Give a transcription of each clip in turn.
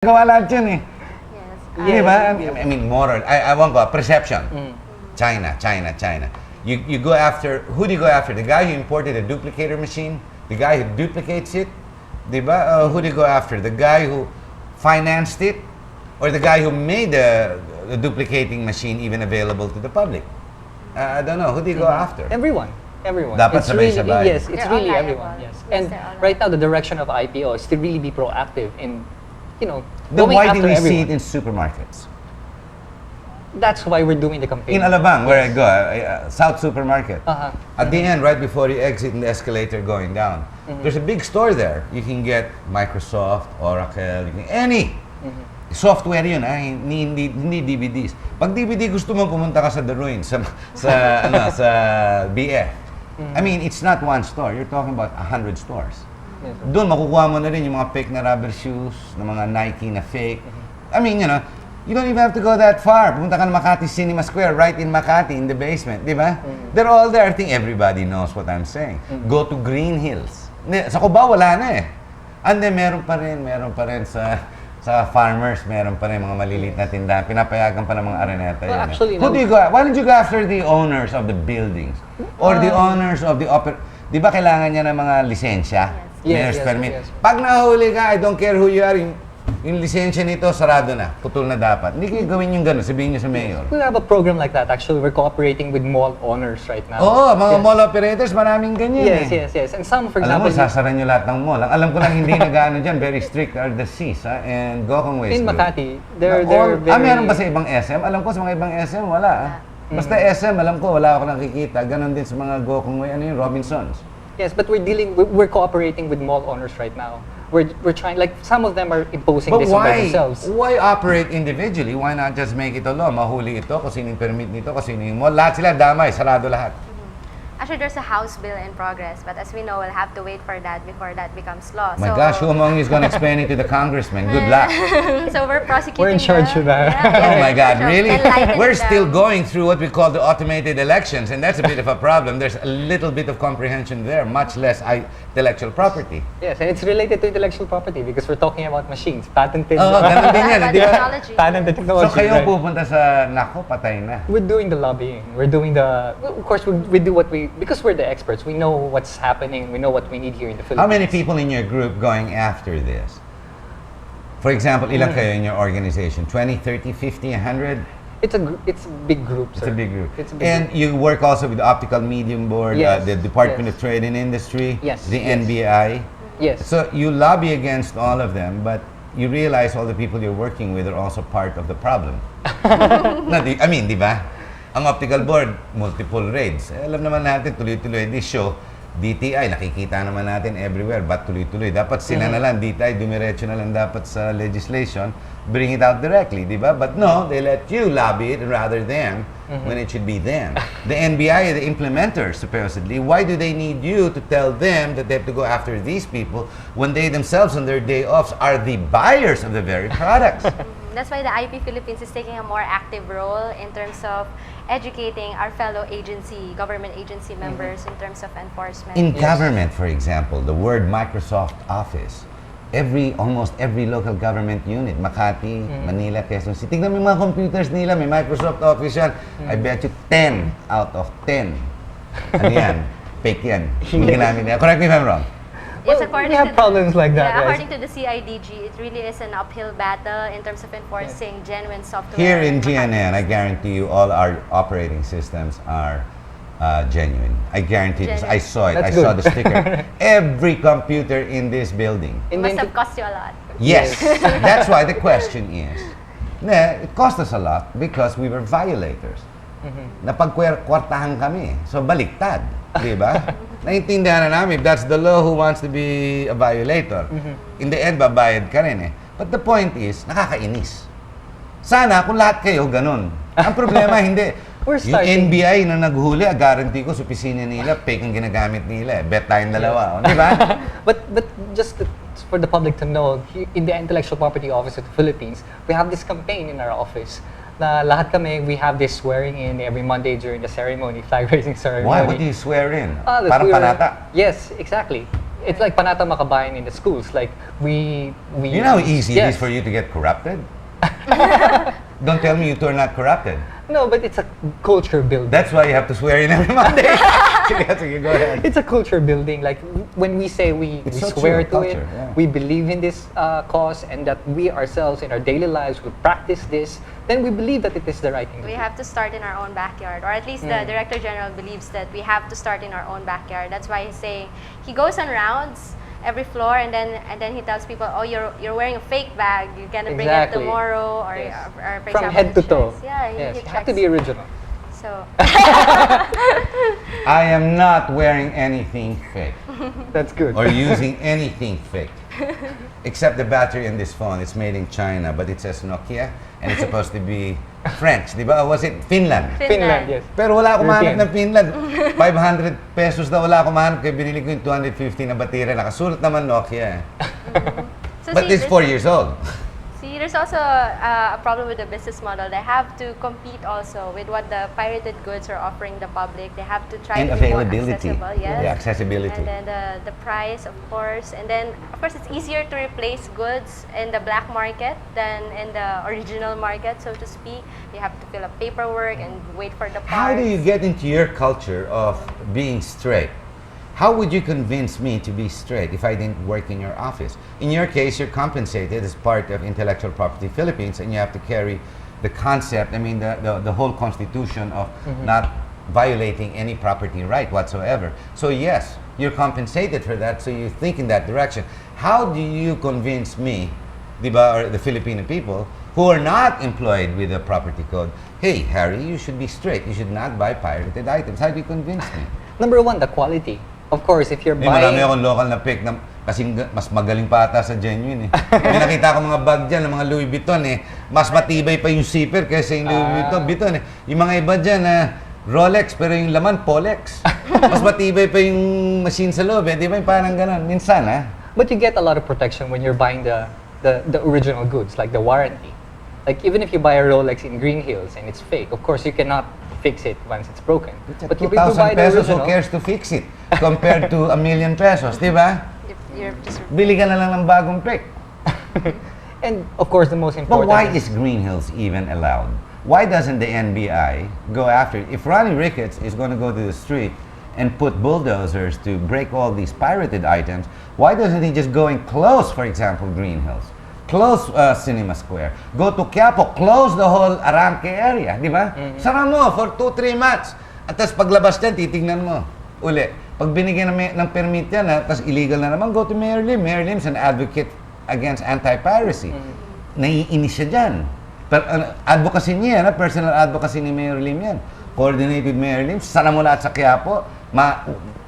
Gawa lahat yun eh. Yes. Di ba? I mean, moral. I won't go. Perception. China. You go after, who do you go after? The guy who imported a duplicator machine? The guy who duplicates it? Di ba? Who do you go after? The guy who financed it? Or the guy who made the duplicating machine even available to the public? I don't know. Who do you go after? Everyone. Dapat sabay-sabay. Yes, it's They're really all everyone. liable. Yes. Yes, And they're all right now, the direction of IPO is to really be proactive in, Then going why do after we see everyone. it in supermarkets? That's why we're doing the campaign. In Alabang, where I go, South Supermarket. Uh-huh. At the end, right before you exit in the escalator going down, there's a big store there. You can get Microsoft, Oracle, you can, any. Software yun, hindi DVDs. Pag DVD gusto mo, pumunta ka sa The Ruins, sa BF. I mean, it's not one store. You're talking about 100 stores. Yes, sir. Doon, makukuha mo na rin yung mga fake na rubber shoes, na mga Nike na fake. I mean, you don't even have to go that far. Pumunta ka na Makati Cinema Square, right in Makati, in the basement, di ba? They're all there. I think everybody knows what I'm saying. Go to Green Hills. Sa Cubao, wala na eh. And then, meron pa rin sa farmers, meron pa rin mga maliliit na tindahan. Pinapayagan pa ng mga areneta Well, yun. actually, Who do you go? Why don't you go after the owners of the buildings? Or the owners of the Di ba kailangan niya ng mga lisensya? Yes, Mayor's yes, permit. yes. Pag nahuli ka, I don't care who you are, yung lisensya nito, sarado na. Putol na dapat. Hindi kayo gawin yung gano'n. Sabihin niyo sa mayor. We have a program like that. Actually, we're cooperating with mall owners right now. Oo, mga Yes. mall operators, maraming ganyan Yes. And some, for Alam mo, example, sasara niyo lahat ng mall. Ang alam ko lang hindi nag-ano dyan, very strict are the Cs, and Gokong Waste in Group. Makati, they're very... meron ba sa ibang SM? Alam ko sa mga ibang SM, wala. Basta SM, alam ko, wala ako nakikita. Ganon din sa mga Gokong Way, Robinsons. Yes, but we're cooperating with mall owners right now. We're trying, like, some of them are imposing But this on by themselves. why operate individually? Why not just make it a law? Mahuli ito, kung sino yung permit nito, kung sino yung mall. Lahat sila damay, sarado lahat. Actually, there's a House bill in progress, but as we know, we'll have to wait for that before that becomes law. My gosh, who among you is going to explain it to the congressman? Good luck. So we're prosecuting. We're in charge of that. Oh my God, really? Enlightening We're them. still going through what we call the automated elections, and that's a bit of a problem. There's a little bit of comprehension there, much less intellectual property. Yes, and it's related to intellectual property because we're talking about machines, patented. Oo, ganun din yan, di ba? Technology. Patented So technology. kayo right? pupunta sa, nako, patay na. We're doing the lobbying. We're doing of course, we do what because we're the experts. We know what's happening. We know what we need here in the Philippines. How many people in your group going after this? For example, ilan kayo in your organization? 20, 30, 50, 100? It's a big group, It's sir. a big group. It's a big And group. you work also with the Optical Medium Board, Yes, the Department yes. of Trade and Industry, Yes, the yes. NBI. Yes. So you lobby against all of them, but you realize all the people you're working with are also part of the problem. I mean, di ba? Ang optical board, multiple raids. Alam naman natin, tuloy-tuloy. This show, DTI, nakikita naman natin everywhere. Ba't tuloy-tuloy? Dapat sila na lang, DTI, dumiretso na lang dapat sa legislation. Bring it out directly, di ba? But no, they let you lobby it rather than when it should be them. The NBI, the implementers, supposedly, why do they need you to tell them that they have to go after these people when they themselves on their day offs are the buyers of the very products? That's why the IP Philippines is taking a more active role in terms of educating our fellow government agency members in terms of enforcement. In government, for example, the word Microsoft Office, almost every local government unit, Makati, Manila, Quezon City, tignan mo yung mga computers nila, may Microsoft Office yan. I bet you 10 out of 10. Ano yan? Fake yan. Hindi ginamit niya. Correct me if I'm wrong. Yes, we have problems like that. Yeah, Yes. according to the CIDG, it really is an uphill battle in terms of enforcing genuine software. Here in GNN, I guarantee you all our operating systems are genuine. I guarantee this. I saw it. That's I saw good. the sticker. Every computer in this building. It must have cost you a lot. Yes. That's why the question is, it cost us a lot because we were violators. Napagkwartahan kami. So baliktad. Di ba? Naintindihan na namin, if that's the law, who wants to be a violator? In the end, babayad ka rin eh. But the point is, nakakainis. Sana kung lahat kayo ganun. Ang problema, hindi. We're Yung starting- NBI na naghuli, guarantee ko sa opisina nila, fake ang ginagamit nila. Bet tayong dalawa. Di ba? But just for the public to know, in the Intellectual Property Office of the Philippines, we have this campaign in our office. Na lahat kami, we have this swearing in every Monday during the ceremony, flag raising ceremony. Why? What do you swear in? That Parang we were- panata. Yes, exactly. It's like panata makabayan in the schools. Like we. You know how easy it is Yes. for you to get corrupted? Don't tell me you two are not corrupted. No, but it's a culture building. That's why you have to swear in every Monday. Sige, go ahead. It's a culture building. Like when we say we It's so swear true, to it, culture, yeah. we believe in this cause, and that we ourselves in our daily lives will practice this, then we believe that it is the right thing to We do. have to start in our own backyard, or at least the Director General believes that we have to start in our own backyard. That's why he's saying he goes on rounds every floor, and then he tells people, "Oh, you're wearing a fake bag. You're gonna bring it Exactly. tomorrow," or, Yes. or for From example, head to toe. insurance. Yeah, Yes, he you have to checks. be original. So I am not wearing anything fake That's good. or using anything fake. Except the battery in this phone. It's made in China, but it says Nokia, and it's supposed to be French, di ba? Or was it Finland? Finland, yes. Pero wala akong mahanap European. ng Finland. 500 pesos daw wala akong mahanap, kaya binili ko yung 250 na baterya. Nakasulat naman Nokia. So But see, it's 4 years old. See, there's also a problem with the business model. They have to compete also with what the pirated goods are offering the public. They have to try And to be more availability. accessible. Yes. Yeah, accessibility. And then the price, of course. And then, of course, it's easier to replace goods in the black market than in the original market, so to speak. You have to fill up paperwork and wait for the parts. How do you get into your culture of being straight? How would you convince me to be straight if I didn't work in your office? In your case, you're compensated as part of Intellectual Property Philippines, and you have to carry the concept, the whole constitution of not violating any property right whatsoever. So yes, you're compensated for that, so you think in that direction. How do you convince me, di ba, or the Filipino people, who are not employed with the property code, hey, Harry, you should be straight. You should not buy pirated items. How do you convince me? Number one, the quality. Of course, if you're May marami buying... akong local na pick na kasing mas magaling pa ata sa genuine eh. May nakita ko mga bag dyan, ng mga Louis Vuitton eh. Mas matibay pa yung zipper kaysa yung Louis Vuitton eh. Yung mga iba dyan Rolex pero yung laman Polex. Mas matibay pa yung machine sa loob eh. Di ba yung parang ganun? Minsan But you get a lot of protection when you're buying the original goods, like the warranty. Like even if you buy a Rolex in Green Hills and it's fake, of course you cannot fix it once it's broken. But if you 2,000 buy the pesos, who original, cares to fix it? Compared to 1,000,000 pesos, di ba? You're just Bili ka na lang ng bagong pick. and of course the most But important why is Green Hills even allowed? Why doesn't the NBI go after it? If Ronnie Ricketts is going to go to the street and put bulldozers to break all these pirated items, why doesn't he just go and close, for example, Green Hills? Close Cinema Square. Go to Quiapo, close the whole Arranque area, di ba? Sara mo for 2-3 months. At tapos paglabas dyan, titignan mo. Uli. Pag binigyan ng permit yan, tapos illegal na naman, go to Mayor Lim. Mayor Lim's an advocate against anti-piracy. Naiinis siya dyan. Advocacy niya yan, personal advocacy ni Mayor Lim yan. Coordinated Mayor Lim, sana mo lahat sa Quiapo.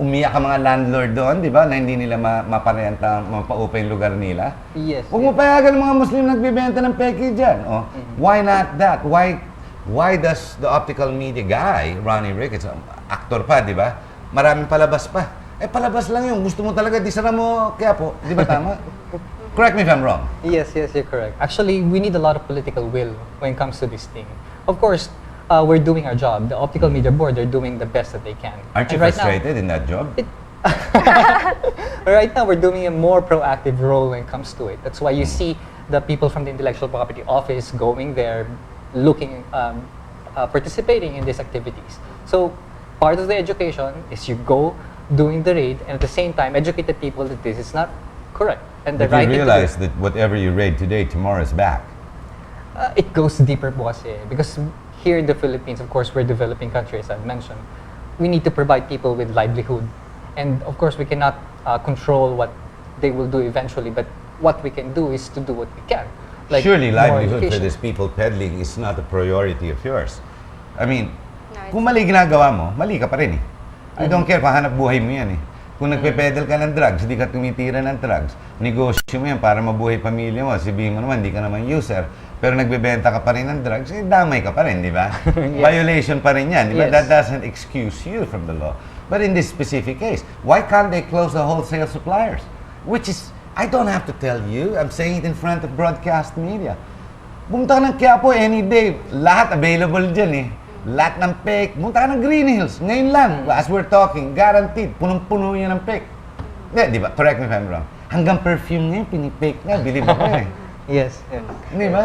Umiyak ang mga landlord doon, di ba, na hindi nila maparenta, mapaupa yung lugar nila. Yes. Huwag mo payagan ng mga Muslim nagbibenta ng peke dyan. Oh. Why not that? Why does the optical media guy, Ronnie Ricketts, actor pa, di ba? Maraming palabas pa. Palabas lang yun. Gusto mo talaga, di sana mo kaya po. Di ba tama? Correct me if I'm wrong. Yes, you're correct. Actually, we need a lot of political will when it comes to this thing. Of course, we're doing our job. The Optical Media Board, they're doing the best that they can. Aren't you And right now- frustrated in that job? Right now, we're doing a more proactive role when it comes to it. That's why you see the people from the Intellectual Property Office going there, looking, participating in these activities. So, part of the education is you go doing the raid, and at the same time, educate the people that this is not correct. And the But right you thing to do. realize that whatever you raid today, tomorrow is back. It goes deeper po kasi. Because here in the Philippines, of course, we're a developing country, as I've mentioned. We need to provide people with livelihood. And of course, we cannot control what they will do eventually, but what we can do is to do what we can. Like Surely more livelihood for education. these people peddling is not a priority of yours. I mean, No, it's kung mali ginagawa mo, mali ka pa rin eh. I don't care, pahanap buhay mo yan eh. Kung nagpe-peddle ka ng drugs, hindi ka tumitira ng drugs, negosyo mo yan para mabuhay pamilya mo. Sabihin mo naman, hindi ka naman user, pero nagbebenta ka pa rin ng drugs, damay ka pa rin, di ba? Violation pa rin yan, di ba? Yes. That doesn't excuse you from the law. But in this specific case, why can't they close the wholesale suppliers? Which is, I don't have to tell you, I'm saying it in front of broadcast media. Pumunta ka ng Quiapo any day, lahat available dyan eh. Lahat ng PEC, pumunta ka ng Green Hills, ngayon lang, as we're talking, guaranteed, punong-puno yan ng PEC. Di ba? Correct me if I'm wrong. Hanggang perfume niya, pinipake na. Believe ako eh. Yes, yes. Di ba?